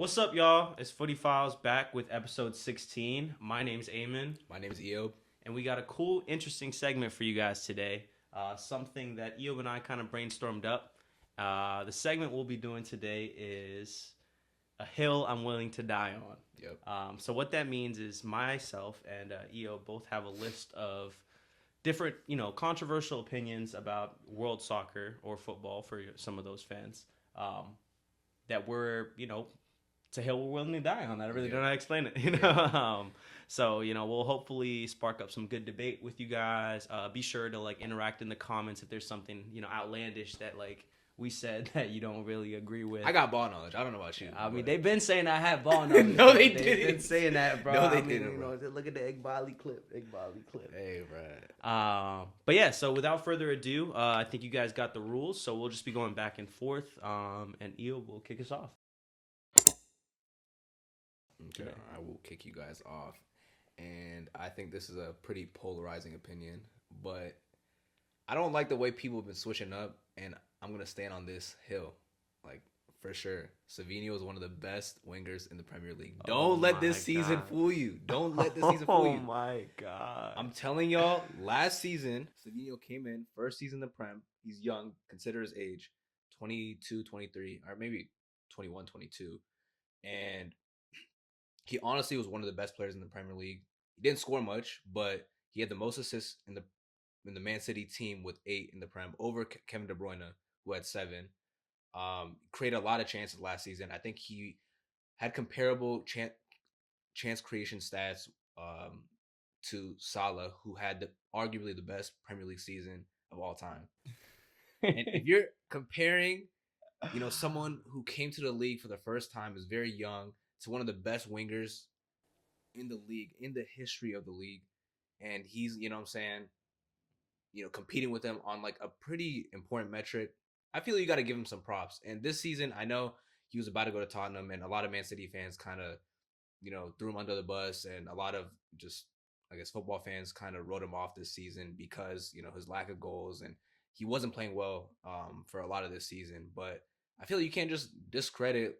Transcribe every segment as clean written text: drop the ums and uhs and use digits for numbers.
What's up, y'all? It's FootyFiles back with episode 16. My name's Eamon, My name is Eob. and we got a cool, interesting segment for you guys today. Something that Eob and I kind of brainstormed up. The segment we'll be doing today is a hill I'm willing to die on. Yep. So what that means is myself and Eob both have a list of different, controversial opinions about world soccer or football for some of those fans. That we're, it's a hill we're willing to die on. I really don't know how to explain it, So, we'll hopefully spark up some good debate with you guys. Be sure to interact in the comments if there's something, outlandish that we said that you don't really agree with. I got ball knowledge. I don't know about you. I mean, they've been saying I have ball knowledge. No, they They've didn't. been saying that, bro. No, they didn't, bro. Look at the Igbali clip. Hey, bro. But yeah, so without further ado, I think you guys got the rules, so we'll just be going back and forth. And Eo will kick us off. Okay, I will kick you guys off. And I think this is a pretty polarizing opinion, but I don't like the way people have been switching up, and I'm going to stand on this hill. For sure. Savinho is one of the best wingers in the Premier League. Don't let this season fool you. Don't let this season fool you. Oh, my God. I'm telling y'all, last season, Savinho came in, first season in the Prem. He's young, consider his age, 22, 23, or maybe 21, 22. And he honestly was one of the best players in the Premier League. He didn't score much, but he had the most assists in the Man City team with 8 in the Prem over Kevin De Bruyne, who had 7. Created a lot of chances last season. I think he had comparable chance creation stats to Salah, who had arguably the best Premier League season of all time. And if you're comparing, someone who came to the league for the first time, is very young, to one of the best wingers in the league, in the history of the league, and he's, competing with them on a pretty important metric, I feel you got to give him some props. And this season, I know he was about to go to Tottenham, and a lot of Man City fans kind of, threw him under the bus, and a lot of just, I guess, football fans kind of wrote him off this season because, his lack of goals, and he wasn't playing well for a lot of this season. But I feel you can't just discredit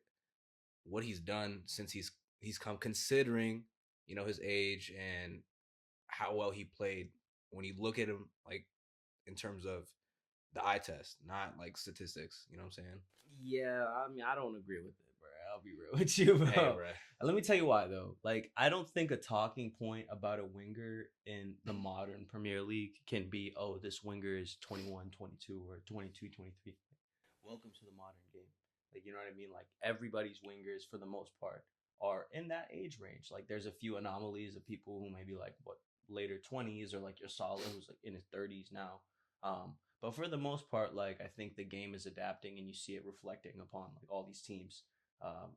what he's done since he's come, considering, his age and how well he played. When you look at him, in terms of the eye test, not statistics. You know what I'm saying? Yeah, I mean, I don't agree with it, bro. I'll be real with you, bro. Hey, bro. Let me tell you why, though. I don't think a talking point about a winger in the modern Premier League can be, oh, this winger is 21, 22, or 22, 23. Welcome to the modern game. You know what I mean? Everybody's wingers, for the most part, are in that age range. There's a few anomalies of people who may be later 20s, or your Salah, who's in his 30s now. But for the most part, I think the game is adapting, and you see it reflecting upon all these teams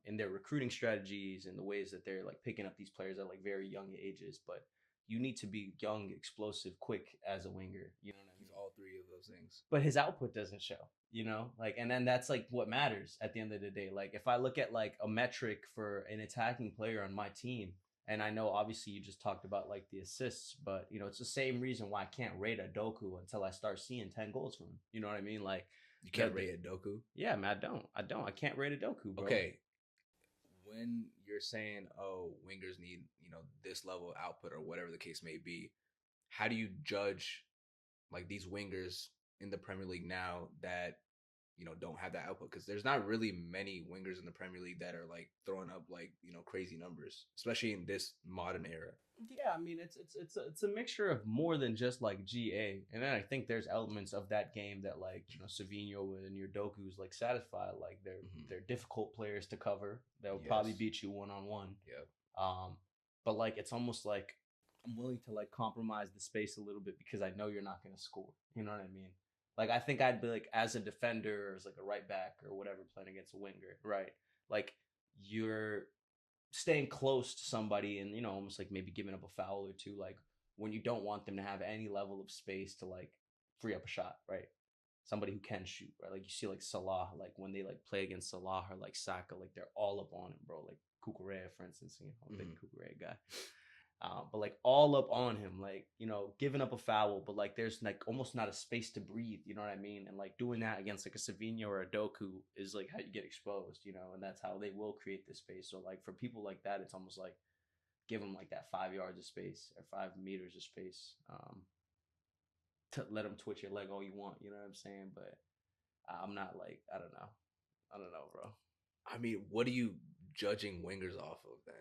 in their recruiting strategies and the ways that they're picking up these players at very young ages. But you need to be young, explosive, quick as a winger. You know what I mean? He's all 3 of those things. But his output doesn't show, and then that's what matters at the end of the day. If I look at a metric for an attacking player on my team, and I know obviously you just talked about the assists, but it's the same reason why I can't rate a Doku until I start seeing 10 goals from him. You know what I mean? You can't rate a Doku? Yeah, man, I can't rate a Doku, bro. Okay. When you're saying, oh, wingers need, this level of output or whatever the case may be, how do you judge these wingers in the Premier League now that don't have that output? Because there's not really many wingers in the Premier League that are throwing up crazy numbers, especially in this modern era. Yeah, I mean it's a mixture of more than just GA, and then I think there's elements of that game that Savinho and your Doku's satisfy. They're difficult players to cover. They'll probably beat you 1-on-1. Yeah. But it's almost I'm willing to compromise the space a little bit because I know you're not going to score. You know what I mean? I think I'd be as a defender, or as a right back or whatever, playing against a winger, right? You're staying close to somebody and, almost maybe giving up a foul or two, when you don't want them to have any level of space to free up a shot, right? Somebody who can shoot, right? You see Salah, when they play against Salah or Saka, they're all up on him, bro. Kukurea, for instance, I'm a big Kukurea guy. But like all up on him, like, giving up a foul, but like there's like almost not a space to breathe, you know what I mean? And like doing that against like a Savinho or a Doku is like how you get exposed, and that's how they will create this space. So like for people like that, it's almost like give them like that 5 yards of space or 5 meters of space, to let them twitch your leg all you want, you know what I'm saying? But I'm not like, I don't know, bro. I mean, what are you judging wingers off of then?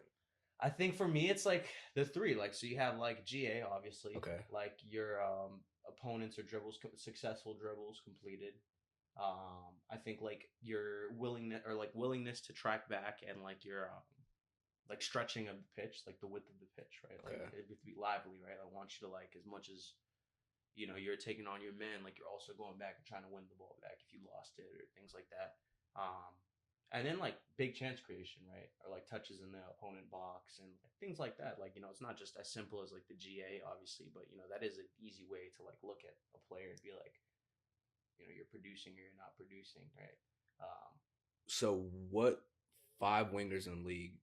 I think for me, it's like the three. Like, so you have like GA, obviously, Okay. like your opponents or successful dribbles completed. I think like your willingness to track back and like your like stretching of the pitch, like the width of the pitch, right? Like Okay. it would be lively, right? I want you to like as much as you're taking on your man, like you're also going back and trying to win the ball back if you lost it or things like that. And then like big chance creation, right? Or like touches in the opponent box and like, things like that. Like, it's not just as simple as like the GA, obviously, but that is an easy way to like look at a player and be like, you're producing or you're not producing, right? So what 5 wingers in the league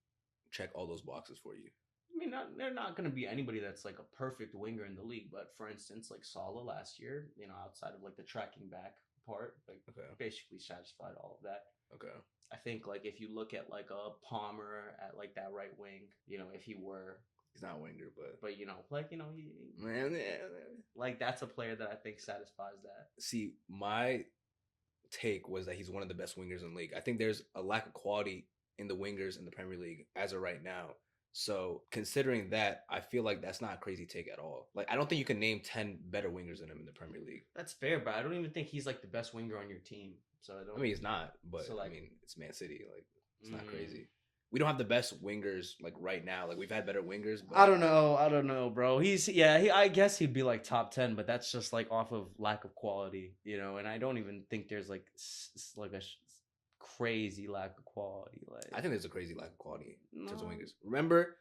check all those boxes for you? I mean, they're not going to be anybody that's like a perfect winger in the league, but for instance, like Salah last year, outside of like the tracking back part, like Okay. basically satisfied all of that. Okay. I think like if you look at like a Palmer at like that right wing, if he were, he's not a winger, but like that's a player that I think satisfies that. See, my take was that he's one of the best wingers in the league. I think there's a lack of quality in the wingers in the Premier League as of right now. So considering that, I feel like that's not a crazy take at all. Like, I don't think you can name 10 better wingers than him in the Premier League. That's fair, but I don't even think he's like the best winger on your team. So I mean, he's not, but so, like, I mean, it's Man City. Like, it's not crazy. We don't have the best wingers like right now. Like, we've had better wingers. But I don't know, bro. I guess he'd be like top 10, but that's just like off of lack of quality, And I don't even think there's like a crazy lack of quality. Like, I think there's a crazy lack of quality in terms of wingers. Remember,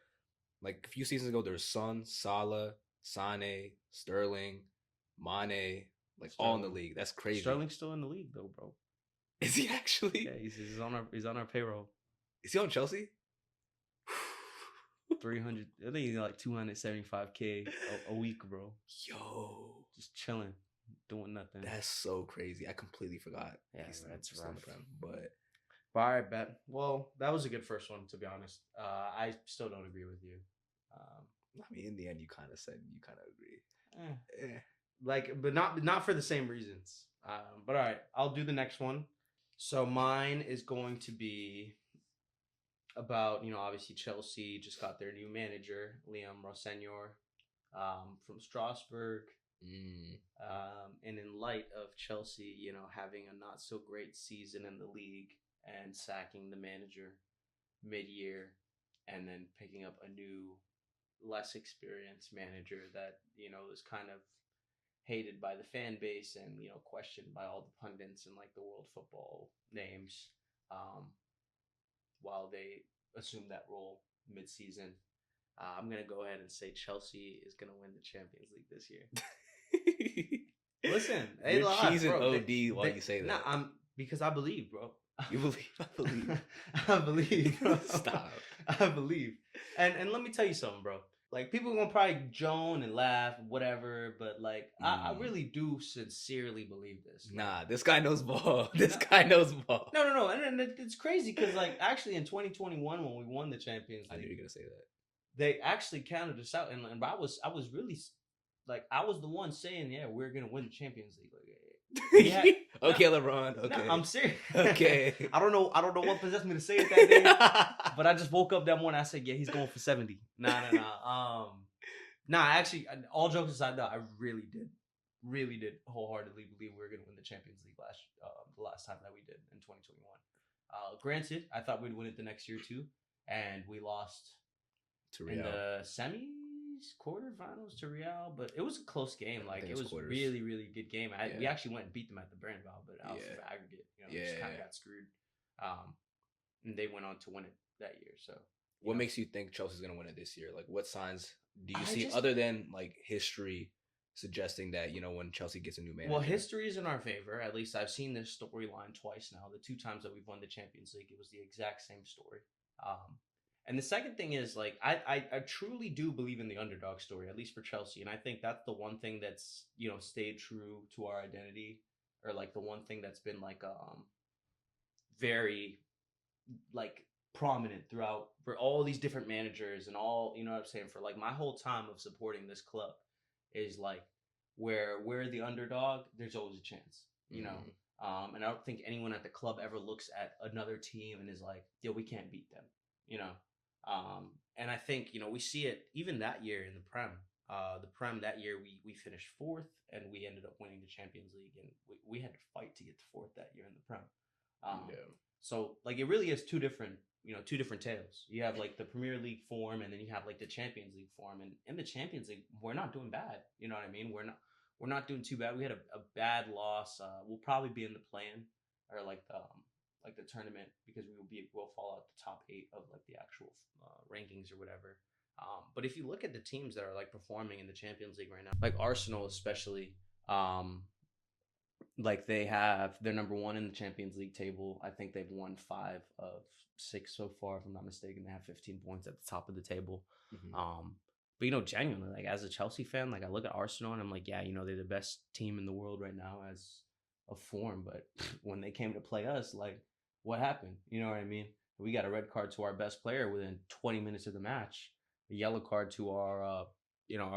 like a few seasons ago, there was Son, Salah, Sane, Sterling, Mane, like all in the league. That's crazy. Sterling's still in the league though, bro. Is he actually? Yeah, he's on our payroll. Is he on Chelsea? 300. I think he's like 275K a week, bro. Yo, just chilling, doing nothing. That's so crazy. I completely forgot. Yeah, that's rough. But all right, bet. Well, that was a good first one, to be honest. I still don't agree with you. I mean, in the end, you kind of said you kind of agree. Like, but not for the same reasons. But all right, I'll do the next one. So mine is going to be about, obviously Chelsea just got their new manager, Liam Rossenior, from Strasbourg. And in light of Chelsea, having a not so great season in the league and sacking the manager mid-year and then picking up a new, less experienced manager that, is kind of hated by the fan base and, questioned by all the pundits and like the world football names, while they assume that role mid-season. I'm going to go ahead and say Chelsea is going to win the Champions League this year. Listen, you're cheesing OD while you say that. Nah, because I believe, bro. You believe? I believe. I believe, bro. Stop. I believe. And let me tell you something, bro. Like, people are gonna probably joan and laugh, whatever, but like, I really do sincerely believe this. Nah, this guy knows ball. This guy knows ball. No, and it's crazy because like actually in 2021 when we won the Champions League, I knew you were gonna say that. They actually counted us out, and I was really like, I was the one saying, yeah, we're gonna win the Champions League. Like, okay, LeBron. Okay, no, I'm serious. Okay, I don't know what possessed me to say it that day, but I just woke up that morning. I said, yeah, he's going for 70. Nah. Actually, all jokes aside, though, I really did wholeheartedly believe we were gonna win the Champions League the last time that we did in 2021. Granted, I thought we'd win it the next year too, and we lost to Real in the semis, quarterfinals to Real, but it was a close game. Like, it was really, really good game. We actually went and beat them at the Bernabeu, but out of aggregate, just kind of got screwed. And they went on to win it that year. So, what makes you think Chelsea's gonna win it this year? Like, what signs do you see other than like history suggesting that when Chelsea gets a new manager? Well, history is in our favor. At least I've seen this storyline twice now. The 2 times that we've won the Champions League, it was the exact same story. And the second thing is like I truly do believe in the underdog story, at least for Chelsea, and I think that's the one thing that's stayed true to our identity, or like the one thing that's been like very like prominent throughout for all these different managers and all what I'm saying, for like my whole time of supporting this club is like where we're the underdog, there's always a chance, and I don't think anyone at the club ever looks at another team and is like, yo, we can't beat them, you know. And I think we see it even that year in the Prem. The Prem that year we finished fourth and we ended up winning the Champions League, and we had to fight to get to fourth that year in the Prem. Yeah. So like it really is two different tales. You have like the Premier League form, and then you have like the Champions League form. And in the Champions League, we're not doing bad. You know what I mean? We're not doing too bad. We had a bad loss. We'll probably be in the plan, or like the tournament, because we'll fall out the top 8 of like the actual rankings or whatever. But if you look at the teams that are like performing in the Champions League right now, like Arsenal especially, like they're number 1 in the Champions League table. I think they've won 5 of 6 so far, if I'm not mistaken. They have 15 points at the top of the table. But genuinely, like as a Chelsea fan, like I look at Arsenal and I'm like, yeah, they're the best team in the world right now as a form. But when they came to play us, like what happened? You know what I mean? We got a red card to our best player within 20 minutes of the match. A yellow card to our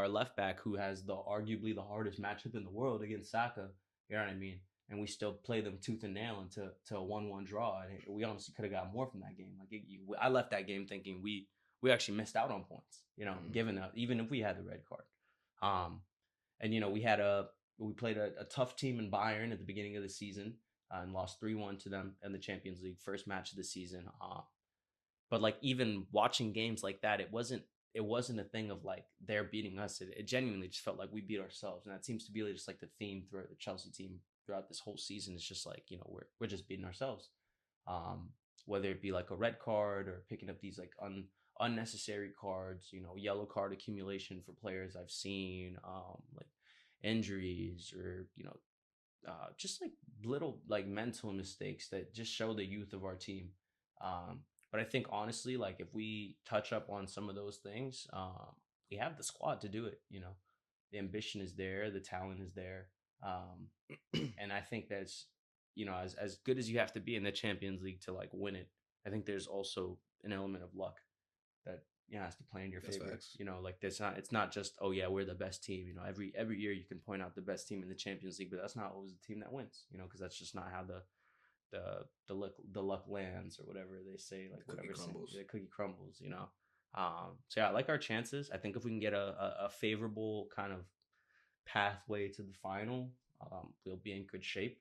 left back, who has arguably the hardest matchup in the world against Saka. You know what I mean? And we still play them tooth and nail into a 1-1 draw. And we honestly could have got more from that game. Like I left that game thinking we actually missed out on points. Given even if we had the red card. And we played a tough team in Bayern at the beginning of the season, and lost 3-1 to them in the Champions League first match of the season. But like even watching games like that, it wasn't a thing of like they're beating us. It genuinely just felt like we beat ourselves, and that seems to be just like the theme throughout the Chelsea team throughout this whole season. It's just like we're just beating ourselves, whether it be like a red card or picking up these like unnecessary cards, yellow card accumulation for players I've seen, like injuries, or just like little like mental mistakes that just show the youth of our team. But I think honestly, like if we touch up on some of those things, we have the squad to do it. The ambition is there, the talent is there, and I think that's as good as you have to be in the Champions League to like win it. I think there's also an element of luck that has to play in your favor. Facts. Like it's not just, oh yeah, we're the best team. Every year you can point out the best team in the Champions League, but that's not always the team that wins. Because that's just not how the luck lands, or whatever they say. Like cookie whatever crumbles. the cookie crumbles. So yeah, I like our chances. I think if we can get a favorable kind of pathway to the final, we'll be in good shape.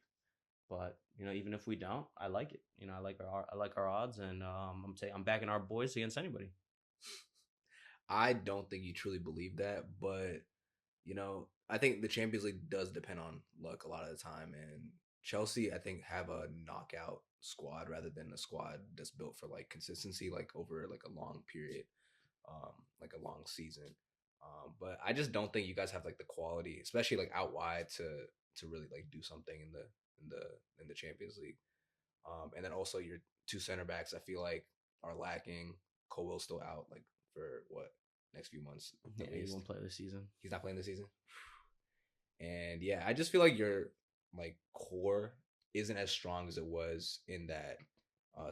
But even if we don't, I like it. I like our odds, and I'm backing our boys against anybody. I don't think you truly believe that, but I think the Champions League does depend on luck a lot of the time, and Chelsea, I think, have a knockout squad rather than a squad that's built for like consistency, like over like a long period, like a long season. But I just don't think you guys have like the quality, especially like out wide, to really like do something in the Champions League. And then also your 2 center backs, I feel like, are lacking. Colwell's still out like for what, next few months Yeah, at he least. won't play this season. He's not playing this season. And yeah, I just feel like your like core isn't as strong as it was in that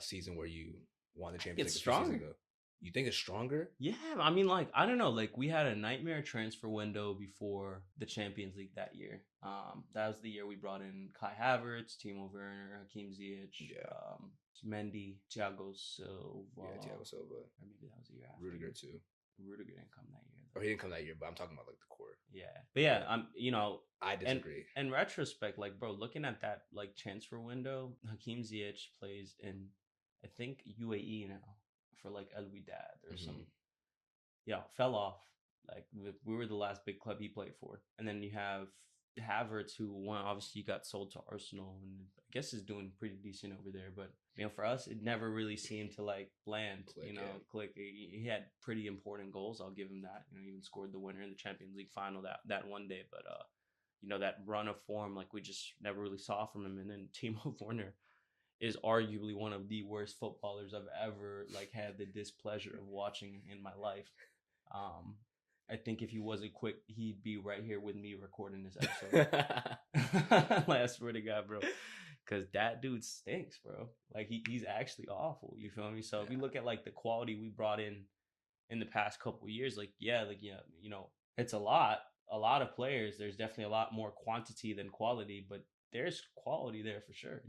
season where you won the Champions League a few seasons ago. You think it's stronger? Yeah, I mean, like I don't know. Like we had a nightmare transfer window before the Champions League that year. That was the year we brought in Kai Havertz, Timo Werner, Hakim Ziyech, Mendy, Thiago Silva. Yeah, Thiago Silva. Or maybe that was the year after. Rudiger too. Rudiger didn't come that year. Or he didn't come that year, but I'm talking about like the core. Yeah, but yeah, I disagree. In retrospect, like bro, looking at that like transfer window, Hakim Ziyech plays in, I think, UAE now for like El Wydad or some. Fell off. Like we were the last big club he played for, and then you have Havertz, who obviously got sold to Arsenal, and I guess is doing pretty decent over there. But for us, it never really seemed to like land. Click. He had pretty important goals. I'll give him that. He even scored the winner in the Champions League final that one day. But that run of form, like we just never really saw from him. And then Timo Werner, is arguably one of the worst footballers I've ever like had the displeasure of watching in my life. Um, I think if he wasn't quick, he'd be right here with me recording this episode. Like, I swear to God, bro. Because that dude stinks, bro. Like he's actually awful. You feel me? So if you look at like the quality we brought in the past couple of years, like it's a lot of players. There's definitely a lot more quantity than quality, but there's quality there for sure.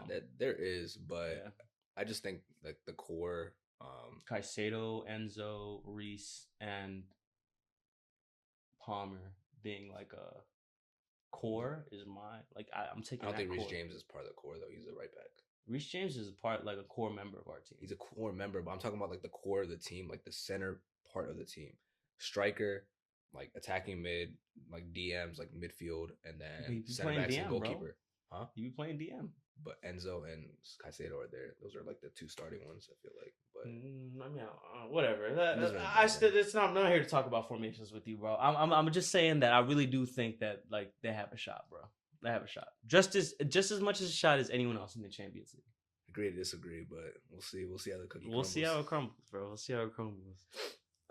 That there is, but Yeah. I just think like the core. Caicedo, Enzo, Reese, and Palmer being like a core is my like I'm I taking don't that think Reece core. James is part of the core though. He's a right back. Reece James is a part like a core member of our team. He's a core member, but I'm talking about like the core of the team, like the center part of the team. Striker, like attacking mid, like DMs, like midfield, and then center backs and goalkeeper. Bro. Huh? You be playing DM. But Enzo and Caicedo are there. Those are like the two starting ones, I feel like. But I mean, whatever. I'm not here to talk about formations with you, bro. I'm just saying that I really do think that like they have a shot, bro. They have a shot, just as much as a shot as anyone else in the Champions League. Agree to disagree, but we'll see. We'll see how the cookie crumbles. See how it crumbles, bro. We'll see how it crumbles.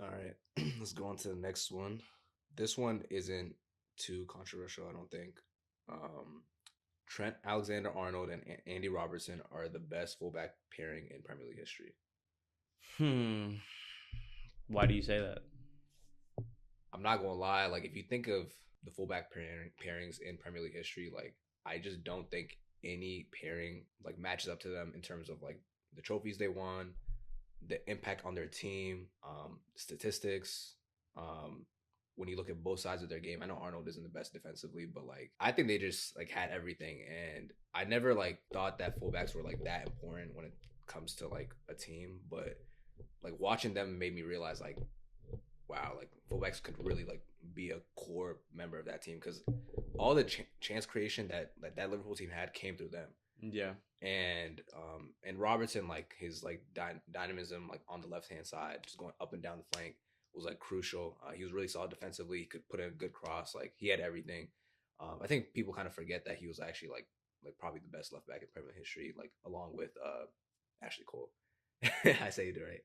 All right, let's go on to the next one. This one isn't too controversial, I don't think. Trent Alexander-Arnold and Andy Robertson are the best fullback pairing in Premier League history. Why do you say that? I'm not gonna lie. Like, if you think of the fullback pairings in Premier League history, like, I just don't think any pairing like matches up to them in terms of like the trophies they won, the impact on their team, statistics. When you look at both sides of their game, I know Arnold isn't the best defensively, but like I think they just like had everything, and I never like thought that fullbacks were like that important when it comes to like a team, but like watching them made me realize like wow, like fullbacks could really like be a core member of that team because all the chance creation that Liverpool team had came through them. Yeah, and Robertson, like his like dynamism like on the left hand side, just going up and down the flank was like crucial. He was really solid defensively. He could put in a good cross. Like he had everything. I think people kind of forget that he was actually like probably the best left back in Premier history, like along with Ashley Cole. I say it right.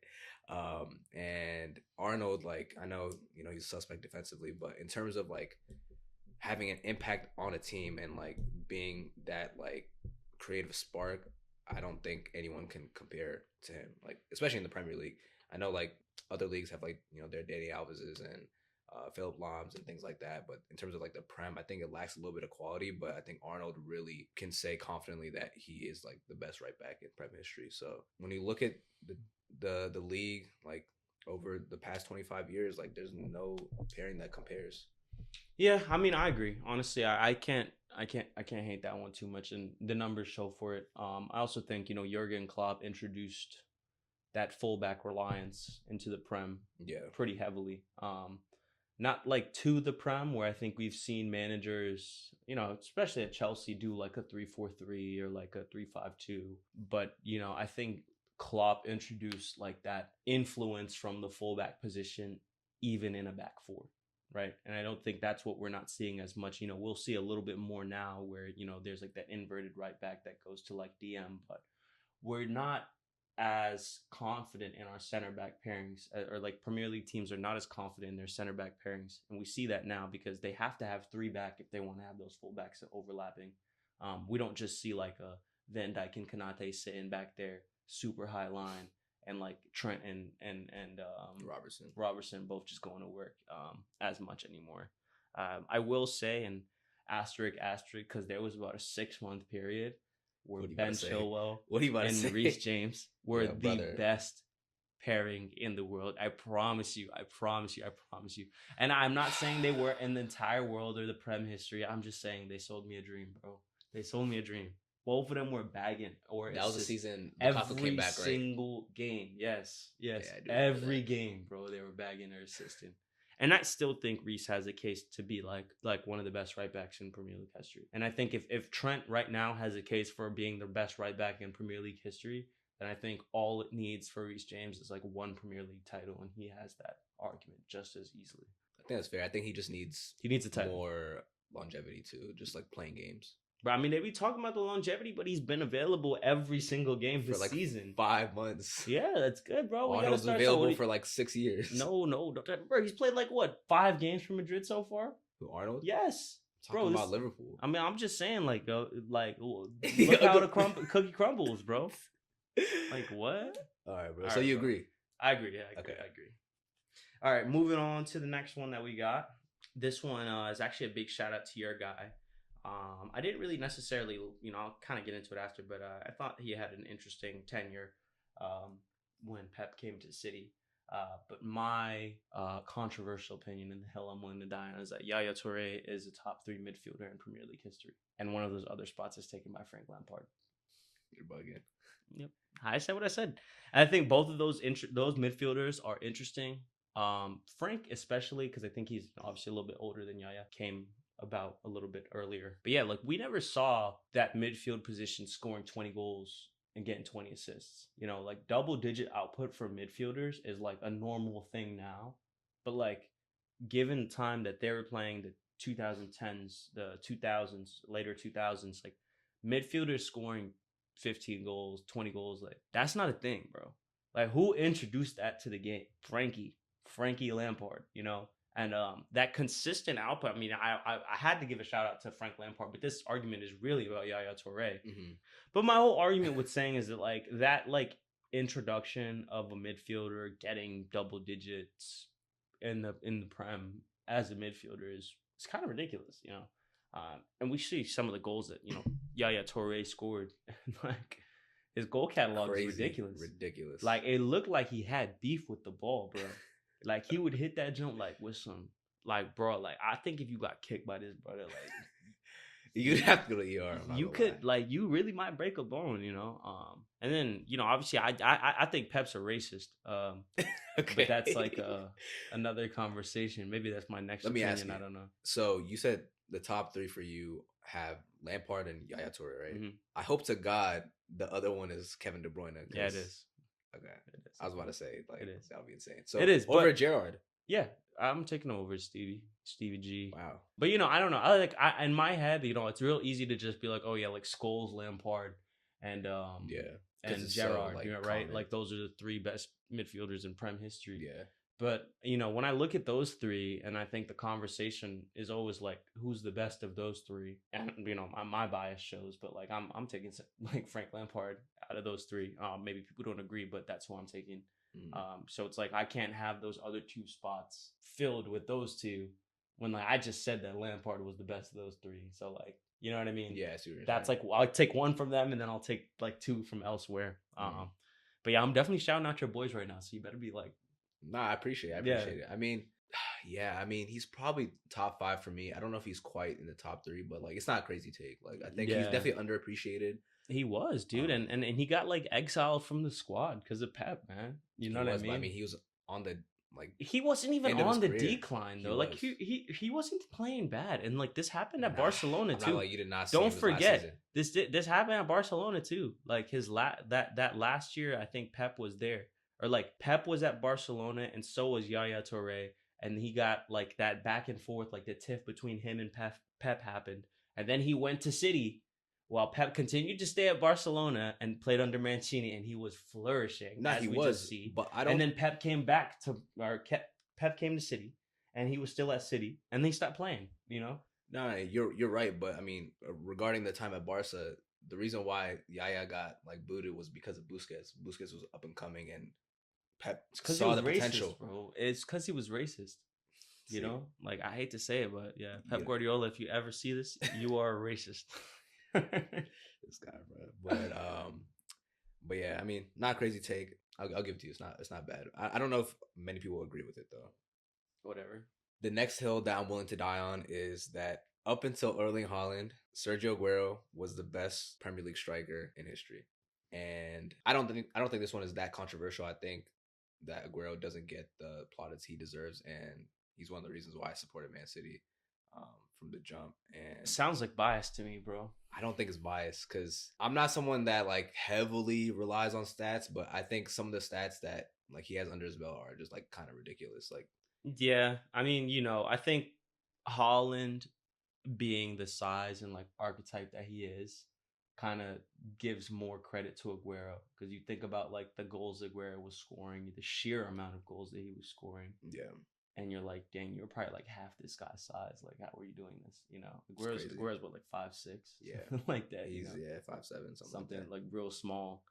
And Arnold, like I know he's suspect defensively, but in terms of like having an impact on a team and like being that like creative spark, I don't think anyone can compare to him. Like especially in the Premier League, I know like other leagues have like their Dani Alves's and Philip Lahms and things like that. But in terms of like the Prem, I think it lacks a little bit of quality. But I think Arnold really can say confidently that he is like the best right back in Prem history. So when you look at the league, like over the past 25 years, like there's no pairing that compares. Yeah, I mean, I agree. Honestly, I can't hate that one too much, and the numbers show for it. I also think Jurgen Klopp introduced that fullback reliance into the Prem, pretty heavily. Not like to the Prem, where I think we've seen managers, especially at Chelsea, do like a 3-4-3 or like a 3-5-2. But I think Klopp introduced like that influence from the fullback position, even in a back four. Right. And I don't think that's what we're not seeing as much. We'll see a little bit more now where, there's like that inverted right back that goes to like DM, but we're not as confident in our center back pairings, or like Premier League teams are not as confident in their center back pairings. And we see that now because they have to have three back if they want to have those fullbacks overlapping. We don't just see like a Van Dijk and Kanate sitting back there, super high line, and like Trent and Robertson both just going to work as much anymore. I will say, and asterisk, because there was about a 6-month period where Ben Chilwell and Reece James were the best pairing in the world. I promise you. And I'm not saying they were in the entire world or the Prem history. I'm just saying they sold me a dream, bro. They sold me a dream. Both of them were bagging or that was the season Lukaku came back, right? Single game. Yes. Yeah, every game, bro, they were bagging or assisting. And I still think Reece has a case to be like one of the best right backs in Premier League history. And I think if Trent right now has a case for being the best right back in Premier League history, then I think all it needs for Reece James is like one Premier League title, and he has that argument just as easily. I think that's fair. I think he just needs a title. More longevity too, just like playing games. Bro, I mean, they be talking about the longevity, but he's been available every single game for this like season. 5 months. Yeah, that's good, bro. We gotta Arnold's start available somewhere. for like 6 years. No, bro. He's played like what 5 games for Madrid so far? Who, Arnold? Yes, Talking bro. about This. Liverpool. I mean, I'm just saying, like, look how the cookie crumbles, bro. Like what? All right, bro. All So right, you bro. agree? I agree. Yeah, I agree. Okay. I agree. All right, moving on to the next one that we got. This one is actually a big shout out to your guy. I didn't really necessarily, I'll kind of get into it after, but I thought he had an interesting tenure when Pep came to City. But my controversial opinion, and the hill I'm willing to die on, is that Yaya Toure is a top 3 midfielder in Premier League history, and one of those other spots is taken by Frank Lampard. You're bugging. Yep, I said what I said. And I think both of those midfielders are interesting. Frank especially because I think he's obviously a little bit older than Yaya. Came about a little bit earlier, but yeah, like we never saw that midfield position scoring 20 goals and getting 20 assists. Like double digit output for midfielders is like a normal thing now, but like given time that they were playing the 2010s, the 2000s, later 2000s, like midfielders scoring 15 goals, 20 goals, like that's not a thing, bro. Like who introduced that to the game? Frankie Lampard, and that consistent output. I mean, I had to give a shout out to Frank Lampard, but this argument is really about Yaya Toure. Mm-hmm. But my whole argument with saying is that that introduction of a midfielder getting double digits in the prem as a midfielder is it's kind of ridiculous, and we see some of the goals that Yaya Toure scored. Like his goal catalog is ridiculous. Like it looked like he had beef with the ball, bro. Like he would hit that jump like with some bro. Like I think if you got kicked by this brother, like you'd have to go to the ER. You could you really might break a bone, and then obviously I think Pep's a racist, okay. But that's like another conversation. Maybe that's my next. Let me ask you. I don't know. So you said the top 3 for you have Lampard and Yaya Toure, right? Mm-hmm. I hope to God the other one is Kevin De Bruyne. Yeah, it is. Okay, I was about to say it is. That would be insane. So it is over Gerrard. Yeah, I'm taking over Stevie G. Wow. But I don't know. I in my head, it's real easy to just be like, oh yeah, like Scholes, Lampard, and and Gerrard, so, right? common. Like those are the 3 best midfielders in Prem history. Yeah. But when I look at those 3, and I think the conversation is always like, who's the best of those 3? And my bias shows, but like I'm taking like Frank Lampard out of those 3. Maybe people don't agree, but that's who I'm taking. So it's like I can't have those other 2 spots filled with those 2 when like I just said that Lampard was the best of those 3. So like you know what I mean? Yeah, I see what you're that's saying. Like I'll take 1 from them and then I'll take like 2 from elsewhere. But yeah, I'm definitely shouting out your boys right now, so you better be like. Nah, I appreciate it. I mean, yeah, I mean he's probably top 5 for me. I don't know if he's quite in the top 3, but like it's not a crazy take. Like I think he's definitely underappreciated. He was, dude, and he got like exiled from the squad because of Pep, man. You know what I mean? I mean, he was on the he wasn't even on the decline though. Like he wasn't playing bad, and like this happened at Barcelona too. You did not. Don't forget this happened at Barcelona too. Like his that last year, I think Pep was there, or like Pep was at Barcelona, and so was Yaya Toure, and he got like that back and forth, like the tiff between him and Pep happened, and then he went to City. While Pep continued to stay at Barcelona and played under Mancini, and he was flourishing. But I don't. And then Pep came back Pep came to City, and he was still at City, and they stopped playing. No, you're right, but I mean, regarding the time at Barca, the reason why Yaya got like booted was because of Busquets. Busquets was up and coming, and Pep saw the potential. Racist, bro. It's because he was racist. Like I hate to say it, but yeah, Pep Guardiola. If you ever see this, you are a racist. This guy, bro. But yeah, I mean, not crazy take. I'll give it to you. It's not bad. I don't know if many people agree with it though. Whatever. The next hill that I'm willing to die on is that up until Erling Haaland, Sergio Aguero was the best Premier League striker in history, and I don't think this one is that controversial. I think that Aguero doesn't get the plaudits he deserves, and he's one of the reasons why I supported Man City. From the jump. And it sounds like bias to me, bro. I don't think it's bias because I'm not someone that like heavily relies on stats, but I think some of the stats that like he has under his belt are just like kind of ridiculous. Like, yeah, I mean, I think Haaland being the size and like archetype that he is, kind of gives more credit to Aguero, because you think about like the goals Aguero was scoring, the sheer amount of goals that he was scoring, Yeah, and you're like, dang, you're probably like half this guy's size. Like, how are you doing this? You know, it's crazy. Aguero's what, like 5'6", Yeah, like that. he's you know, 5'7", something like that. like real small.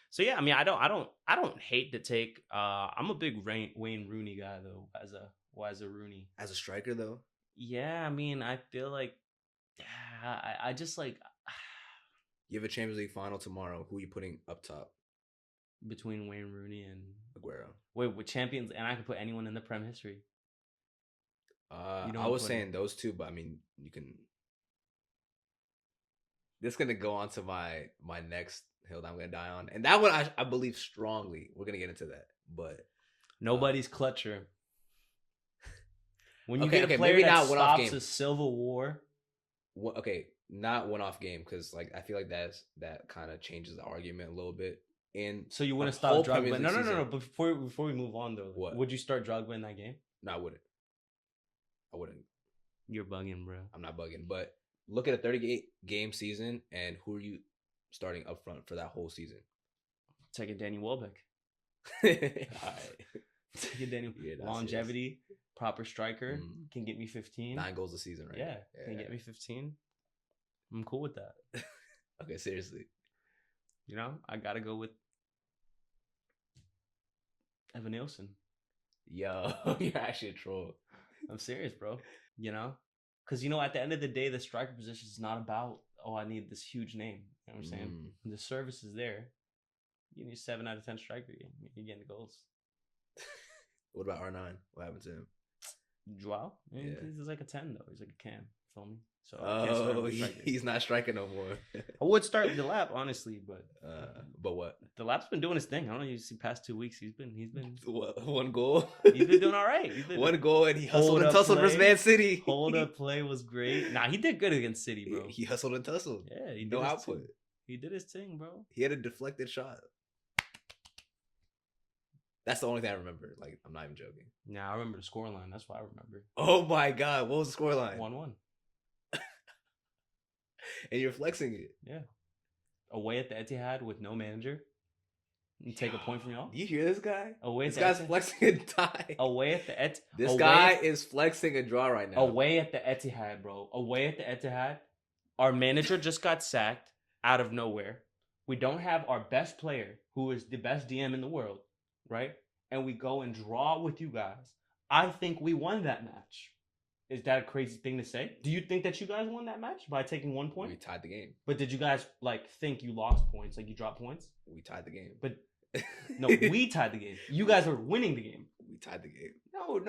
So yeah, I mean, I don't hate the take. I'm a big Wayne Rooney guy though, as a Rooney. As a striker, though, Yeah, I mean, I feel like I just like you have a Champions League final tomorrow. Who are you putting up top? between Wayne Rooney and Aguero. wait, with champions, and I can put anyone in the Prem history. You know, I I'm was putting. saying those two, but I mean, you can. This is gonna go on to my next hill that I'm gonna die on, and that one I believe strongly. We're gonna get into that, but Nobody's clutcher. When you okay, get a okay, player maybe that not one-off stops game. a civil war, Okay, not one-off game because like I feel like that kind of changes the argument a little bit. In so you a wouldn't stop whole Drogba. Premier League No, no, no, season, no. Before we move on though, what? would you start Drogba in that game? No, I wouldn't. I wouldn't. You're bugging, bro. I'm not bugging, but look at a 38 game season and who are you starting up front for that whole season? Taking Danny Welbeck. All right. Taking Danny Yeah, that's longevity, proper striker, can get me 15. 9 goals a season, right? Yeah, can get me 15. I'm cool with that. Okay, seriously. You know, I gotta go with Evan Nielsen. Yo, you're actually a troll. I'm serious, bro. You know, because at the end of the day, the striker position is not about, oh, I need this huge name. You know what I'm saying? The service is there. You need 7 out of 10 striker game. You're getting goals. What about R9? What happened to him? Joao? Yeah. He's like a 10 though. He's like a cam. Feel me? So he's not striking no more. I would start the lap, honestly, but what? The lap's been doing his thing. I don't know. You see, past 2 weeks, he's been what, 1 goal. He's been doing all right. He's been 1 goal, and he hustled and tussled versus Man City. Hold up play was great. Nah, he did good against City, bro. He hustled and tussled. Yeah, he did no his output. Thing. He did his thing, bro. He had a deflected shot. That's the only thing I remember. Like, I'm not even joking. Nah, I remember the scoreline. That's what I remember. Oh my god, what was the scoreline? 1-1. And you're flexing it. Yeah. Away at the Etihad with no manager. You take a point from y'all. You hear this guy? This guy's flexing a tie. Away at the Etihad. This guy is flexing a draw right now. Away at the Etihad, bro. Away at the Etihad. Our manager just got sacked out of nowhere. We don't have our best player, who is the best DM in the world, right? And we go and draw with you guys. I think we won that match. Is that a crazy thing to say? Do you think that you guys won that match by taking 1 point? We tied the game. But did you guys think you lost points, like you dropped points? We tied the game. But no, we tied the game. You guys are winning the game. We tied the game. No.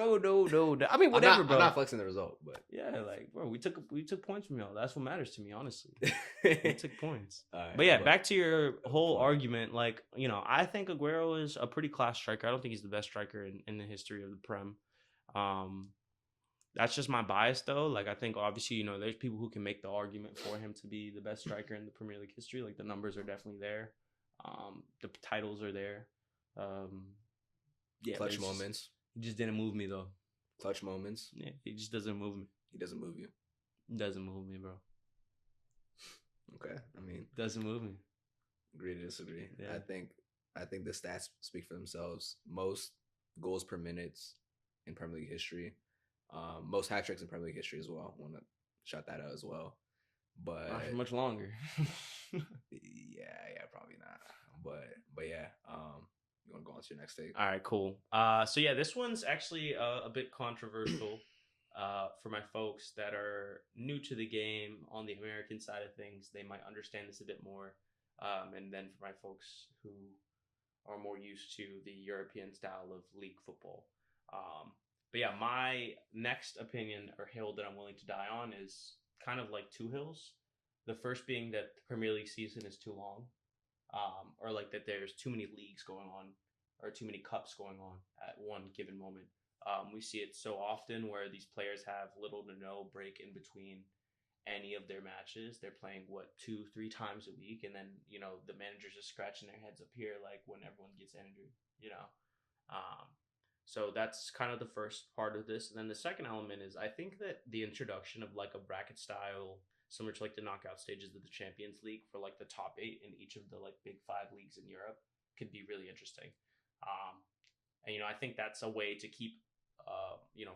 I mean, whatever, bro. I'm not flexing the result, but yeah, like, bro, we took points from y'all. That's what matters to me, honestly. We took points. Right, but yeah, back to your whole argument. Like, I think Aguero is a pretty class striker. I don't think he's the best striker in the history of the Prem. That's just my bias, though. Like, I think obviously, there's people who can make the argument for him to be the best striker in the Premier League history. Like, the numbers are definitely there. The titles are there. Yeah, clutch moments. He just didn't move me, though. Clutch moments. Yeah, he just doesn't move me. He doesn't move you. Doesn't move me, bro. Okay, I mean, doesn't move me. Agree to disagree. Yeah. I think the stats speak for themselves. Most goals per minute in Premier League history. Most hat tricks in Premier League history as well. Want to shout that out as well. But not for much longer. yeah, probably not. But yeah, you want to go on to your next take? All right, cool. So yeah, this one's actually a bit controversial for my folks that are new to the game on the American side of things. They might understand this a bit more, and then for my folks who are more used to the European style of league football. But yeah, my next opinion or hill that I'm willing to die on is kind of like 2 hills. The first being that the Premier League season is too long, or like that there's too many leagues going on or too many cups going on at one given moment. We see it so often where these players have little to no break in between any of their matches. They're playing 2-3 times a week, and then the managers are scratching their heads up here like when everyone gets injured. So that's kind of the first part of this. And then the second element is I think that the introduction of like a bracket style, similar to like the knockout stages of the Champions League for like the top eight in each of the like big five leagues in Europe could be really interesting. And I think that's a way to keep,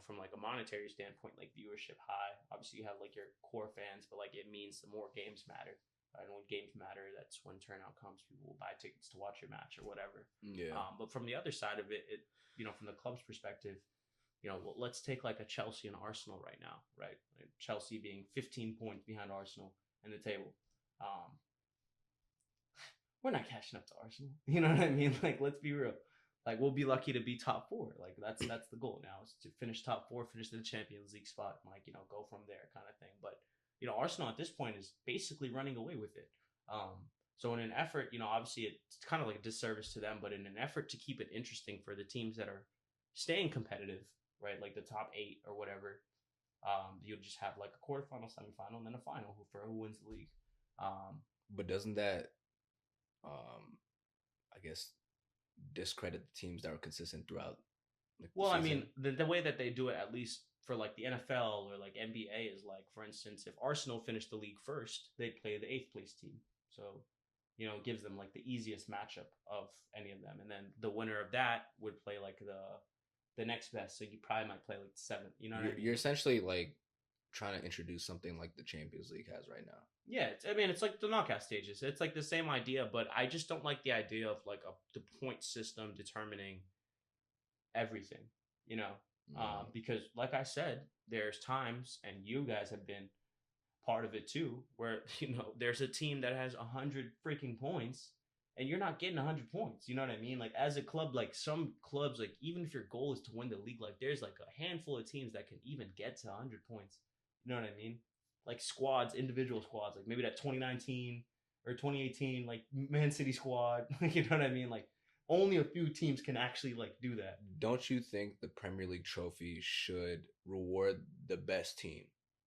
from like a monetary standpoint, like viewership high. Obviously, you have like your core fans, but like it means the more games matter. And when games matter, that's when turnout comes. People will buy tickets to watch your match or whatever. Yeah. But from the other side of it, from the club's perspective, let's take like a Chelsea and Arsenal right now, right? Like Chelsea being 15 points behind Arsenal in the table. We're not catching up to Arsenal. You know what I mean? Like, let's be real. Like, we'll be lucky to be top four. Like, that's the goal now, is to finish top four, finish the Champions League spot, and like go from there, kind of thing. But Arsenal at this point is basically running away with it. So in an effort, obviously it's kind of like a disservice to them, but in an effort to keep it interesting for the teams that are staying competitive, right? Like the top eight or whatever, you'll just have like a quarterfinal, semifinal, and then a final for who wins the league. But doesn't that, I guess, discredit the teams that are consistent throughout? Like, well, I mean, the way that they do it, at least for like the NFL or like NBA, is like, for instance, if Arsenal finished the league first, they'd play the eighth place team. So, it gives them like the easiest matchup of any of them, and then the winner of that would play like the next best. So you probably might play like the seventh. You know what I mean? You're essentially like trying to introduce something like the Champions League has right now. Yeah, it's like the knockout stages. It's like the same idea, but I just don't like the idea of like the point system determining everything. Because like I said, there's times, and you guys have been part of it too, where there's a team that has 100 freaking points, and you're not getting 100 points. You know what I mean? Like as a club, like some clubs, like even if your goal is to win the league, like there's like a handful of teams that can even get to 100 points. You know what I mean? Like squads, individual squads, like maybe that 2019 or 2018, like Man City squad. You know what I mean? Like only a few teams can actually like do that. Don't you think the Premier League trophy should reward the best team?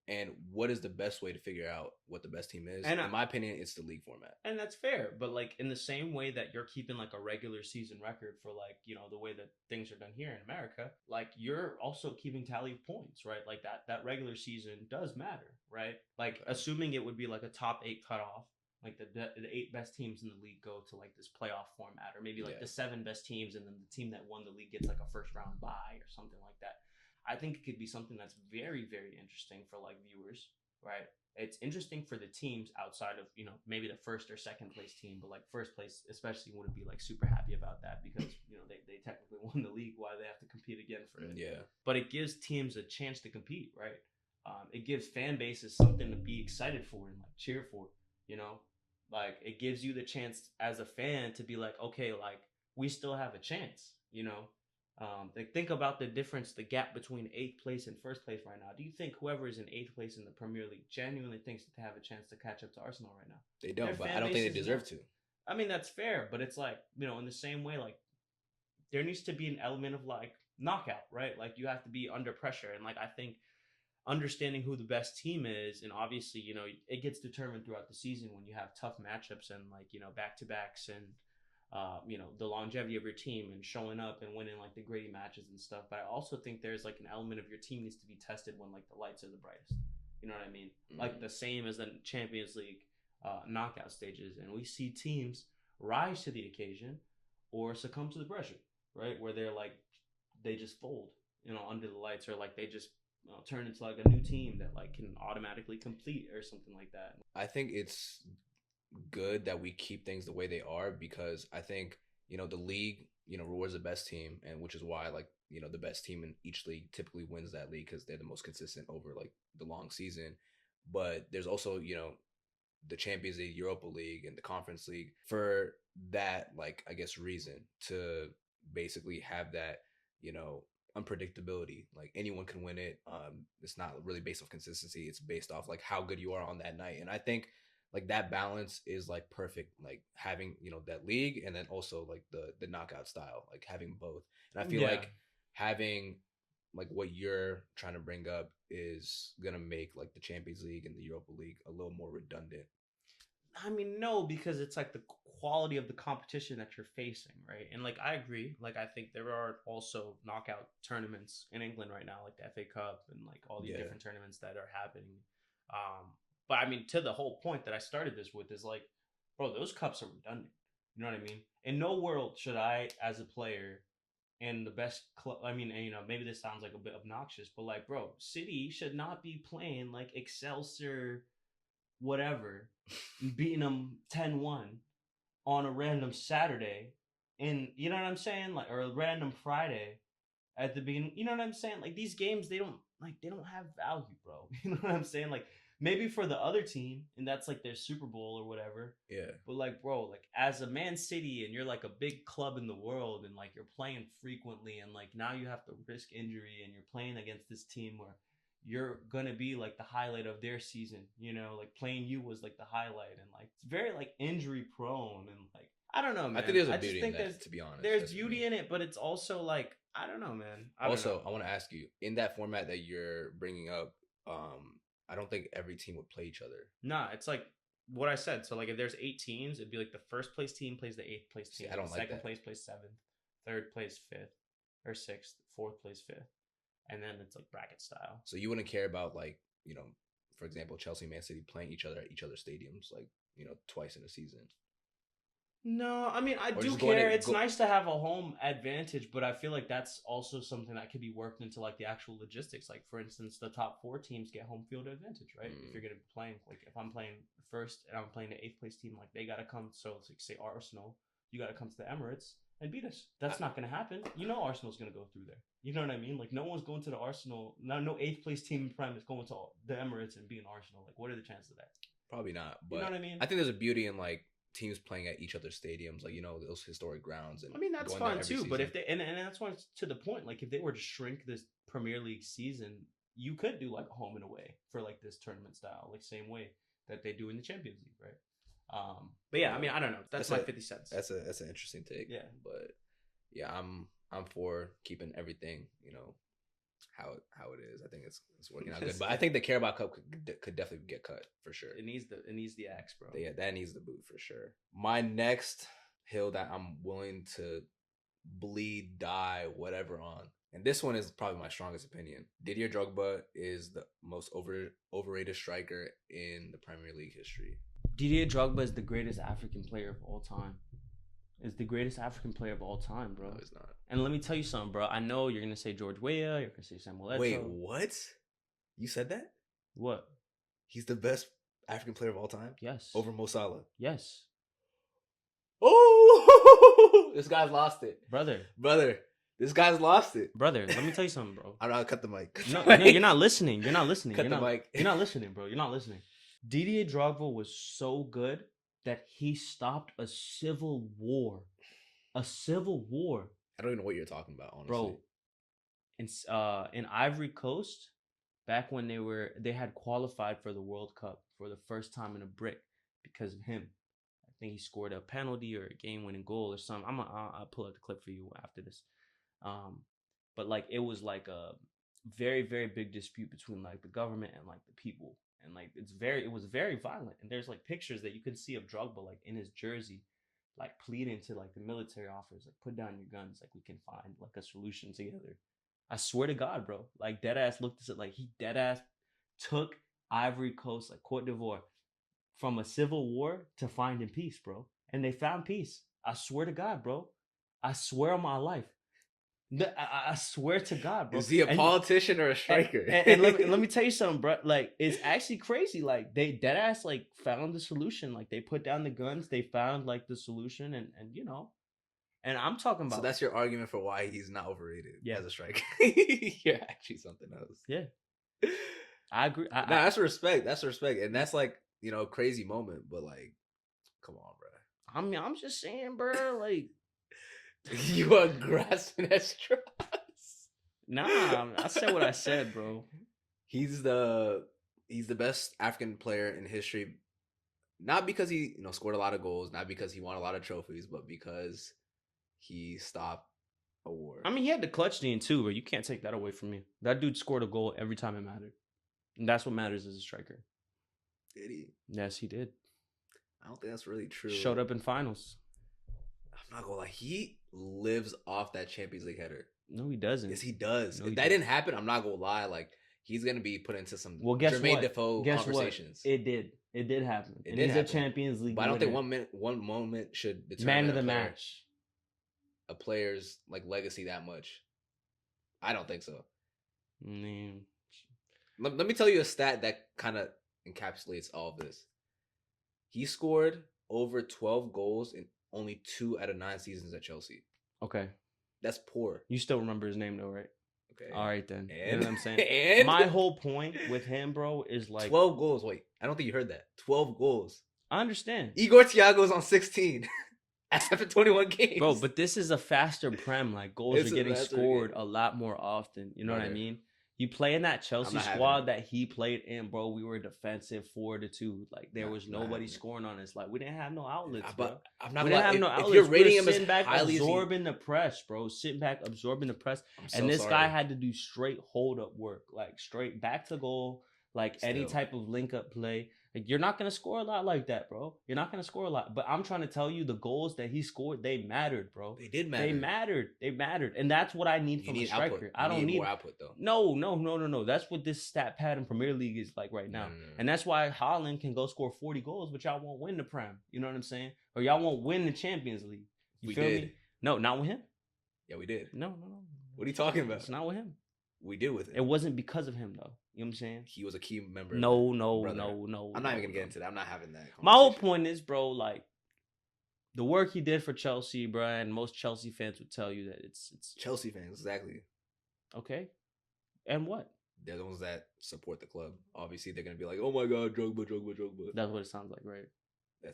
And what is the best way to figure out what the best team is? And in my opinion, it's the league format. And that's fair. But like in the same way that you're keeping like a regular season record for like, the way that things are done here in America, like you're also keeping tally of points, right? Like that regular season does matter, right? Like assuming it would be like a top 8 cutoff, like the 8 best teams in the league go to like this playoff format, or maybe like the 7 best teams, and then the team that won the league gets like a first round bye or something like that. I think it could be something that's very, very interesting for like viewers, right? It's interesting for the teams outside of, maybe the first or second place team, but like first place especially wouldn't be like super happy about that, because, they technically won the league. Why they have to compete again for it? Yeah. But it gives teams a chance to compete, right? It gives fan bases something to be excited for and like cheer for, like it gives you the chance as a fan to be like, okay, like we still have a chance, Like think about the difference, the gap between 8th place and first place right now. Do you think whoever is in 8th place in the Premier League genuinely thinks that they have a chance to catch up to Arsenal right now? They don't, but I don't think they deserve to. I mean, that's fair, but it's like, in the same way, like there needs to be an element of like knockout, right? Like you have to be under pressure. And like I think understanding who the best team is, and obviously, it gets determined throughout the season when you have tough matchups and like, back-to-backs and the longevity of your team and showing up and winning like the gritty matches and stuff. But I also think there's like an element of your team needs to be tested when like the lights are the brightest. You know what I mean? Mm-hmm. Like the same as the Champions League knockout stages. And we see teams rise to the occasion or succumb to the pressure, right? Where they're like, they just fold, under the lights, or like they just turn into like a new team that like can automatically complete or something like that. I think it's good that we keep things the way they are, because I think the league rewards the best team, and which is why like the best team in each league typically wins that league, because they're the most consistent over like the long season. But there's also the Champions League, Europa League, and the Conference League for that, like I guess, reason to basically have that unpredictability. Like anyone can win it. It's not really based off consistency, it's based off like how good you are on that night. And I think like that balance is like perfect, like having that league, and then also like the knockout style, like having both. And I feel like having like what you're trying to bring up is gonna make like the Champions League and the Europa League a little more redundant. I mean, no, because it's like the quality of the competition that you're facing, right? And like I agree, like I think there are also knockout tournaments in England right now, like the FA Cup and like all these Yeah. different tournaments that are happening. But I mean, to the whole point that I started this with is like, bro, those cups are redundant. You know what I mean? In no world should I, as a player, and the best club. I mean, and, you know, maybe this sounds like a bit obnoxious, but like, bro, City should not be playing like Excelsior, whatever, beating them 10-1 on a random Saturday, and you know what I'm saying, like, or a random Friday at the beginning. You know what I'm saying? Like these games, they don't have value, bro. You know what I'm saying? Like maybe for the other team, and that's like their Super Bowl or whatever. Yeah. But like, bro, like as a Man City, and you're like a big club in the world, and like you're playing frequently, and like now you have to risk injury, and you're playing against this team where you're gonna be like the highlight of their season. You know, like playing you was like the highlight, and like it's very like injury prone, and like I don't know, man. I think there's a I just beauty think in that, to be honest. there's beauty in it, but it's also like I don't know, man. I want to ask you, in that format that you're bringing up, I don't think every team would play each other. Nah, it's like what I said. So like if there's 8 teams, it'd be like the first place team plays the 8th place team. See, I don't the like second that. place plays 7th, third plays 5th or 6th, fourth plays 5th, and then it's like bracket style. So you wouldn't care about, like, you know, for example, Chelsea, Man City playing each other at each other's stadiums, like, you know, twice in a season. No, I mean I Or do just care. It's nice to have a home advantage, but I feel like that's also something that could be worked into like the actual logistics. Like for instance, the top 4 teams get home field advantage, right? If you're gonna be playing, like if I'm playing first and I'm playing the 8th place team, like they gotta come. So it's like say Arsenal, you gotta come to the Emirates and beat us. That's not gonna happen. You know Arsenal's gonna go through there. You know what I mean? Like no one's going to the Arsenal. No 8th place team in Prem is going to the Emirates and beating Arsenal. Like what are the chances of that? Probably not. But you know what I mean? I think there's a beauty in like teams playing at each other's stadiums, like, you know, those historic grounds. And I mean that's going fine there every too, but season. if they and that's why it's to the point. Like if they were to shrink this Premier League season, you could do like a home and away for like this tournament style, like same way that they do in the Champions League, right? But yeah, I mean I don't know. That's my 50 cents. That's an interesting take. Yeah, but yeah, I'm for keeping everything, you know, how it is. I think it's working out good. But I think the Carabao Cup could definitely get cut for sure. It needs the axe, bro. Yeah, that needs the boot for sure. My next hill that I'm willing to bleed, die, whatever on, and this one is probably my strongest opinion. Didier Drogba is the most overrated striker in the Premier League history. Didier Drogba is the greatest African player of all time. Is the greatest African player of all time, bro. No, it's not. And let me tell you something, bro. I know you're gonna say George Weah. You're gonna say Samuel Eto'o. Wait, what? You said that? What? He's the best African player of all time? Yes. Over Mo Salah? Yes. Oh! This guy's lost it. Brother. This guy's lost it. Brother, let me tell you something, bro. I don't know, cut the mic. No, you're not listening. You're not listening. Cut the mic. You're not listening, bro. You're not listening. Didier Drogba was so good that he stopped a civil war. A civil war. I don't even know what you're talking about, honestly. Bro, in Ivory Coast, back when they had qualified for the World Cup for the first time in a brick because of him. I think he scored a penalty or a game-winning goal or something. I'll pull up the clip for you after this. But like it was like a very, very big dispute between like the government and like the people. And like it was very violent. And there's like pictures that you can see of Drogba like in his jersey, like pleading to like the military officers, like put down your guns, like we can find like a solution together. I swear to God, bro. Like deadass looked at it, like he deadass took Ivory Coast, like Cote d'Ivoire, from a civil war to finding peace, bro. And they found peace. I swear to God, bro. I swear on my life. I swear to God, bro. Is he a politician or a striker? And let me tell you something, bro. Like it's actually crazy. Like they deadass like found the solution. Like they put down the guns. They found like the solution, and you know. And I'm talking about. So that's your argument for why he's not overrated as a striker. You're actually something else. Yeah, I agree. That's respect. That's respect, and that's like, you know, a crazy moment. But like, come on, bro. I mean, I'm just saying, bro. Like. You are grasping at straws. Nah, I said what I said, bro. He's the best African player in history, not because he, you know, scored a lot of goals, not because he won a lot of trophies, but because he stopped a war. I mean, he had the clutch gene too, but you can't take that away from me. That dude scored a goal every time it mattered, and that's what matters as a striker. Did he? Yes, he did. I don't think that's really true. Showed up in finals. I'm not gonna lie. He lives off that Champions League header. No, he doesn't. Yes, he does. No, if he that doesn't. didn't happen, I'm not gonna lie. Like he's gonna be put into some guess Jermaine what? Defoe Guess conversations. What? It did. It did happen. It and did he's happen. a Champions League. But I don't think winner. one moment should determine Man of the match. A player's like legacy that much. I don't think so. Man. Let me tell you a stat that kind of encapsulates all of this. He scored over 12 goals in only 2 out of 9 seasons at Chelsea. Okay. That's poor. You still remember his name though, right? Okay. All right then. And, you know what I'm saying? And my whole point with him, bro, is like 12 goals. Wait, I don't think you heard that. 12 goals. I understand. Igor Thiago's on 16 after 21 games. Bro, but this is a faster prem. Like goals are getting scored a lot more often. You know what I mean? You play in that Chelsea squad that he played in, bro. We were defensive 4-2. Like there was nobody scoring on us. Like we didn't have no outlets, bro. I'm not we gonna didn't have no outlets. If you're rating him sitting as back, highly absorbing the press, bro. Sitting back, absorbing the press, and this guy had to do straight hold up work, like straight back to goal, like any type of link up play. Like you're not gonna score a lot like that, bro. You're not gonna score a lot. But I'm trying to tell you, the goals that he scored, they mattered, bro. They did matter. They mattered, and that's what I need from a striker. Output. I don't need more output though. No. That's what this stat pad in Premier League is like right now, and that's why Haaland can go score 40 goals, but y'all won't win the Prem. You know what I'm saying? Or y'all won't win the Champions League. You feel me? No, not with him. Yeah, we did. No. What are you talking about? It's not with him. We did with him. It wasn't because of him though. You know what I'm saying? He was a key member. No. I'm not even gonna get into that. I'm not having that. My whole point is, bro, like the work he did for Chelsea, bro, and most Chelsea fans would tell you that it's Chelsea fans, exactly. Okay. And what? They're the ones that support the club. Obviously, they're gonna be like, "Oh my God, Drogba." That's what it sounds like, right?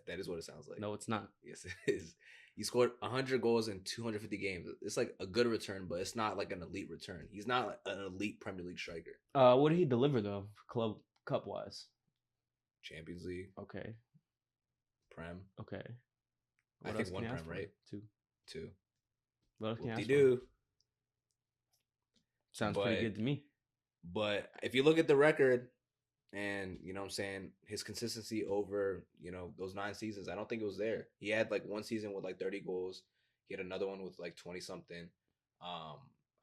That is what it sounds like. No, it's not. Yes, it is. He scored 100 goals in 250 games. It's like a good return, but it's not like an elite return. He's not like an elite Premier League striker. What did he deliver though, club cup wise? Champions League. Okay. Prem. Okay. I think one Prem, right? Two. What else can I do? Sounds pretty good to me. But if you look at the record, and you know what I'm saying, his consistency over, you know, those 9 seasons, I don't think it was there. He had like one season with like 30 goals. He had another one with like 20 something.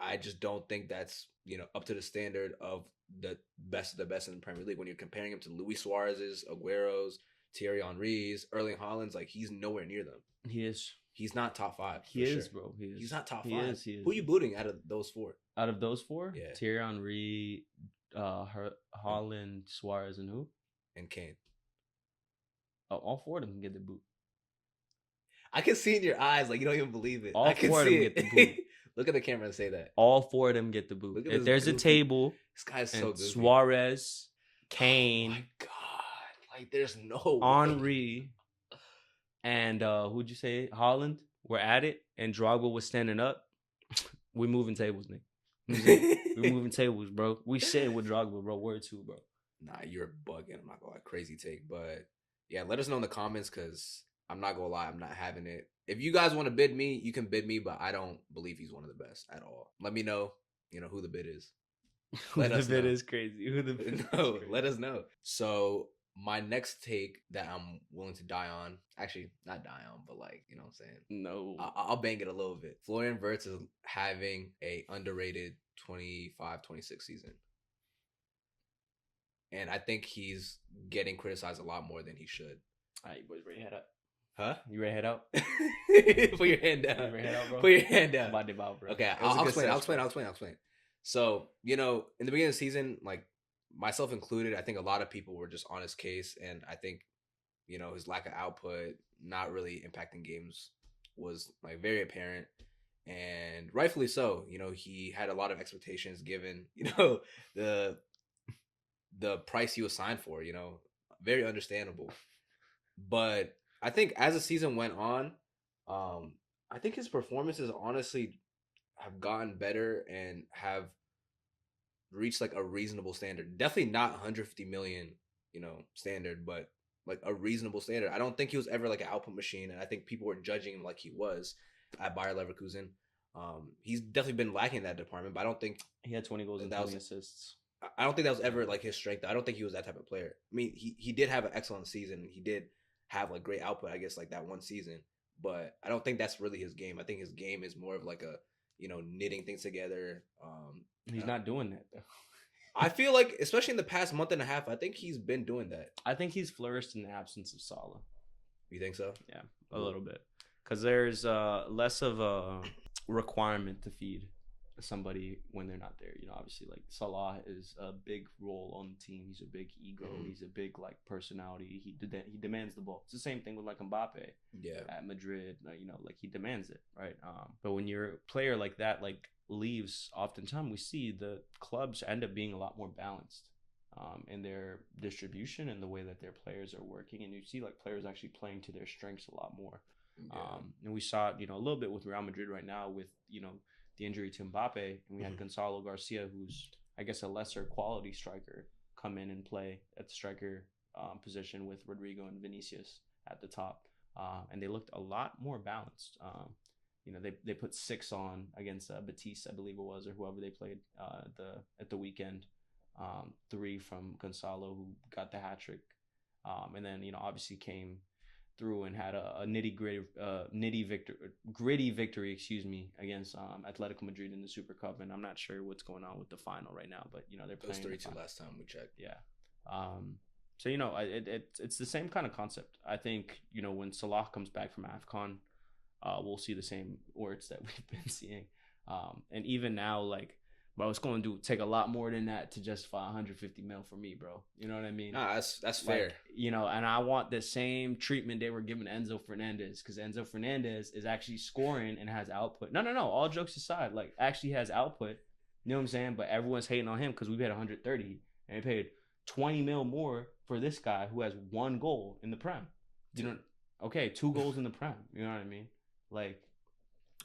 I just don't think that's, you know, up to the standard of the best of the best in the Premier League. When you're comparing him to Luis Suarez's, Aguero's, Thierry Henry's, Erling Haaland's, like he's nowhere near them. He is. He's not top 5. He is, bro. He is. He's not top 5. He is. Who are you booting out of those 4? Out of those 4? Yeah. Thierry Henry, Haaland, Suarez, and who? And Kane. Oh, all 4 of them can get the boot. I can see in your eyes, like you don't even believe it. All I can 4 of them get the boot. Look at the camera and say that. All 4 of them get the boot. If there's a table, this guy's so good. Suarez, Kane, oh my God, like there's no Henry, and who'd you say? Haaland. We're at it, and Drogba was standing up. We moving tables, nigga. We moving tables, bro. We sitting with Drogba, bro. Word 2, bro. Nah, you're bugging. I'm not gonna lie, crazy take, but yeah, let us know in the comments because I'm not gonna lie, I'm not having it. If you guys want to bid me, you can bid me, but I don't believe he's one of the best at all. Let me know, you know, who the bid is. Let us know. The bid is crazy. Who the bid? No, let us know. So my next take that I'm willing to die on, actually not die on, but like, you know what I'm saying? No. I'll bang it a little bit. Florian Wirtz is having a underrated 25-26 season. And I think he's getting criticized a lot more than he should. All right, boys, ready to head up. Huh? You ready to head out? Put your hand down. You ready to head out, bro? Put your hand down. I'm about to bow, bro. Okay, I'll explain. So, you know, in the beginning of the season, like myself included, I think a lot of people were just on his case. And I think, you know, his lack of output, not really impacting games was like very apparent. And rightfully so. You know, he had a lot of expectations given, you know, the price he was signed for, you know, very understandable. But I think as the season went on, I think his performances honestly have gotten better and have reached like a reasonable standard. Definitely not 150 million, you know, standard, but like a reasonable standard. I don't think he was ever like an output machine, and I think people were judging him like he was at Bayer Leverkusen. He's definitely been lacking in that department, but I don't think he had 20 goals and 20 assists. I don't think that was ever like his strength. I don't think he was that type of player. I mean, he did have an excellent season. He did have like great output. I guess like that one season, but I don't think that's really his game. I think his game is more of like a knitting things together. He's not doing that though. I feel like, especially in the past month and a half, I think he's been doing that. I think he's flourished in the absence of Salah. You think so? Yeah, a little bit, because there's less of a requirement to feed somebody when they're not there. Obviously, like Salah is a big role on the team. He's a big ego. He's a big like personality. He demands the ball. It's the same thing with like Mbappe. Yeah. At Madrid, like he demands it, right? But when you're a player like that, like leaves, oftentimes we see the clubs end up being a lot more balanced in their distribution and the way that their players are working, and you see like players actually playing to their strengths a lot more. Yeah. And we saw it, a little bit with Real Madrid right now with the injury to Mbappe, and we had Gonzalo Garcia, who's I guess a lesser quality striker, come in and play at the striker position with Rodrigo and Vinicius at the top, and they looked a lot more balanced. They put 6 on against Batiste, I believe it was, or whoever they played at the weekend. 3 from Gonzalo, who got the hat trick, and then obviously came through and had a gritty victory, against Atletico Madrid in the Super Cup. And I'm not sure what's going on with the final right now, but they're playing. It was 3-2 last time we checked. Yeah. So it's the same kind of concept. I think when Salah comes back from AFCON, we'll see the same words that we've been seeing. And even now, like, bro, it's going to take a lot more than that to justify 150 mil for me, bro. You know what I mean? Nah, that's fair. And I want the same treatment they were giving Enzo Fernandez, because Enzo Fernandez is actually scoring and has output. No. All jokes aside, like, actually has output. You know what I'm saying? But everyone's hating on him because we paid 130 and they paid 20 mil more for this guy who has 1 goal in the Prem. 2 goals in the Prem. You know what I mean? Like,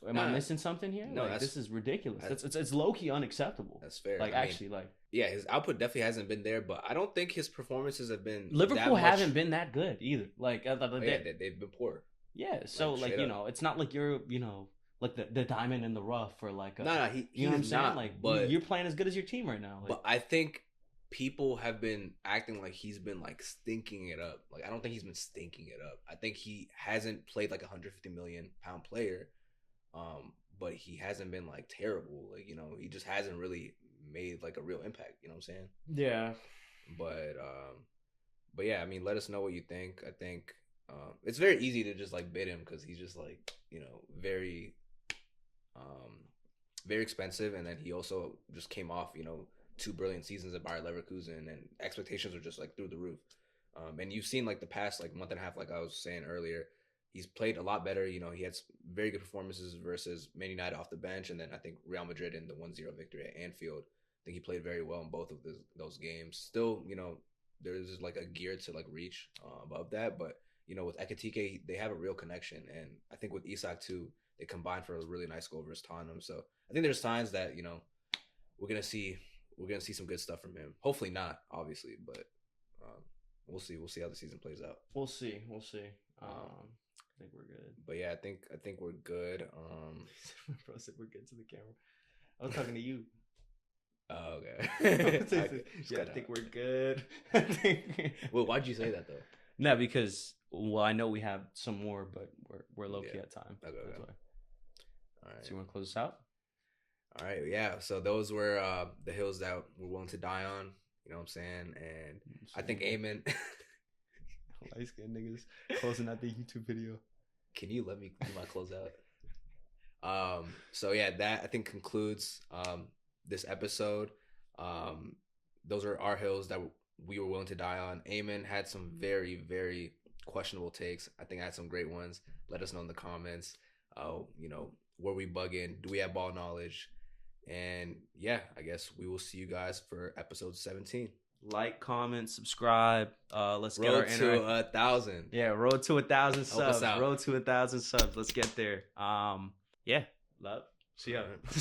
am I missing something here? No, this is ridiculous. It's low key unacceptable. That's fair. Like, yeah, his output definitely hasn't been there, but I don't think his performances have been. Liverpool haven't been that good either. Like, they've been poor. Yeah, so like it's not like you're like the diamond in the rough or like He you know what I'm saying? Not, like, but you're playing as good as your team right now. Like, but I think people have been acting like he's been like stinking it up. Like, I don't think he's been stinking it up. I think he hasn't played like a 150 million pound player. But he hasn't been like terrible. Like, he just hasn't really made like a real impact. You know what I'm saying? Yeah. But yeah, I mean, let us know what you think. I think it's very easy to just like bid him because he's just like very very expensive, and then he also just came off 2 brilliant seasons at Bayer Leverkusen, and expectations are just like through the roof. And you've seen like the past like month and a half, like I was saying earlier. He's played a lot better. He had very good performances versus Man United off the bench, and then I think Real Madrid in the 1-0 victory at Anfield. I think he played very well in both of those games. Still, there's like a gear to like reach above that, but with Ekitike, they have a real connection, and I think with Isak too, they combined for a really nice goal versus Tottenham. So I think there's signs that we're gonna see some good stuff from him. Hopefully not, obviously, but we'll see. We'll see how the season plays out. We'll see. I think we're good. But yeah, I think we're good. Bro said we're good to the camera. I was talking to you. Oh, okay. I think we're good. Well, why'd you say that though? No, because I know we have some more, but we're low key at time. Okay. That's why. All right. So you want to close this out? All right. Yeah. So those were the hills that we're willing to die on. You know what I'm saying? And I think Eamon. Light skinned niggas closing out the YouTube video. Can you let me do my closeout? So yeah, that I think concludes this episode. Those are our hills that we were willing to die on. Eamon had some very, very questionable takes. I think I had some great ones. Let us know in the comments. Were we bugging? Do we have ball knowledge? And yeah, I guess we will see you guys for episode 17. Like, comment, subscribe. Let's get road to 1,000. Yeah, road to 1,000 subs. Road to 1,000 subs. Let's get there. Yeah, love. See ya.